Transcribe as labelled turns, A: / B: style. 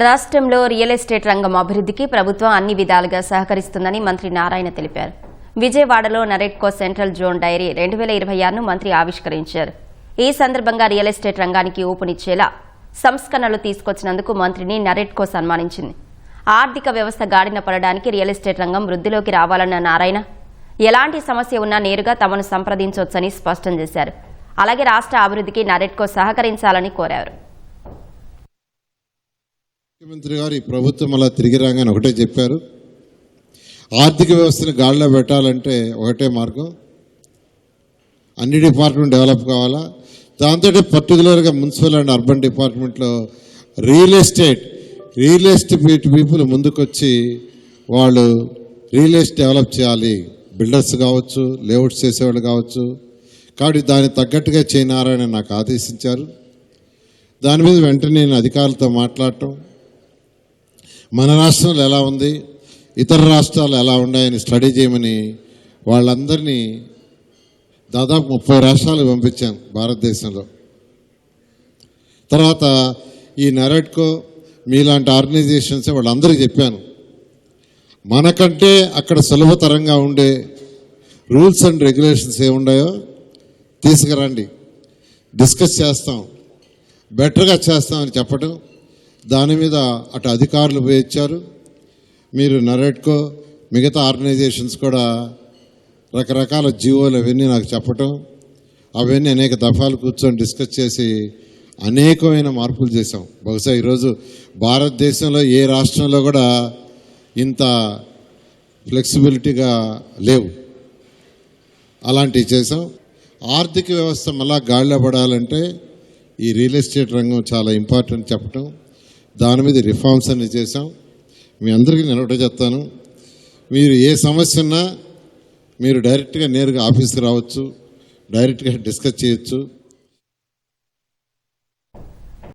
A: రాష్ట్రంలో real estate రంగం అభివృద్ధికి ప్రభుత్వం అన్ని విధాలుగా సహకరిస్తుందని మంత్రి నారాయణ తెలిపారు. విజయవాడలో నరెట్కో సెంట్రల్ జోన్ డైరీ 2026ను మంత్రి ఆవిష్కరించారు. ఈ సందర్భంగా రియల్ ఎస్టేట్ రంగానికి ఊపునిచ్చేలా సంస్కరణలు తీసుకొచ్చినందుకు మంత్రిని నరెట్కో సన్మానించింది. ఆర్థిక వ్యవస్థ గాడిన పడడానికి రియల్ ఎస్టేట్ రంగం వృద్ధిలోకి రావాలన్న నారాయణ ఎలాంటి సమస్య ఉన్నా నేరుగా తమను సంప్రదించవచ్చని స్పష్టం చేశారు. అలాగే రాష్ట్ర అభివృద్ధికి నరెట్కో సహకరించాలని కోరారు.
B: ముఖ్యమంత్రి గారు ఈ ప్రభుత్వం అలా తిరిగి రాగానే ఒకటే చెప్పారు, ఆర్థిక వ్యవస్థను గాడిలో పెట్టాలంటే ఒకటే మార్గం, అన్ని డిపార్ట్మెంట్ డెవలప్ కావాలా. దాంతో పర్టికులర్గా మున్సిపల్ అండ్ అర్బన్ డిపార్ట్మెంట్లో రియల్ ఎస్టేట్ పీపుల్ ముందుకొచ్చి వాళ్ళు రియల్ ఎస్టేట్ డెవలప్ చేయాలి. బిల్డర్స్ కావచ్చు, లేఅవుట్స్ చేసేవాళ్ళు కావచ్చు. కాబట్టి దానికి తగ్గట్టుగా చేయనారని నాకు ఆదేశించారు. దాని మీద వెంటనే నేను అధికారులతో మాట్లాడటం, మన రాష్ట్రంలో ఎలా ఉంది, ఇతర రాష్ట్రాలు ఎలా ఉన్నాయని స్టడీ చేయమని వాళ్ళందరినీ దాదాపు 30 రాష్ట్రాలకు పంపించాను భారతదేశంలో. తర్వాత ఈ నరెట్కో మీలాంటి ఆర్గనైజేషన్స్ వాళ్ళందరికీ చెప్పాను, మనకంటే అక్కడ సులభతరంగా ఉండే రూల్స్ అండ్ రెగ్యులేషన్స్ ఏమున్నాయో తీసుకురండి, డిస్కస్ చేస్తాం, బెటర్గా చేస్తామని చెప్పడం. దాని మీద అటు అధికారులు పోయిచ్చారు. మీరు నరెట్కో మిగతా ఆర్గనైజేషన్స్ కూడా రకరకాల జీవోలు అవన్నీ నాకు చెప్పటం, అవన్నీ అనేక దఫాలు కూర్చొని డిస్కస్ చేసి అనేకమైన మార్పులు చేశాం. బహుశా ఈరోజు భారతదేశంలో ఏ రాష్ట్రంలో కూడా ఇంత ఫ్లెక్సిబిలిటీగా లేవు, అలాంటివి చేసాం. ఆర్థిక వ్యవస్థ మళ్ళా గాడిలో పడాలంటే ఈ రియల్ ఎస్టేట్ రంగం చాలా ఇంపార్టెంట్ చెప్పటం, దాని మీద రిఫార్మ్స్ అన్ని చేసాం. మీ అందరికీ నేను ఒకటే చెప్తాను, మీరు ఏ సమస్య ఉన్నా మీరు డైరెక్ట్గా నేరుగా ఆఫీస్కి రావచ్చు, డైరెక్ట్గా డిస్కస్ చేయొచ్చు.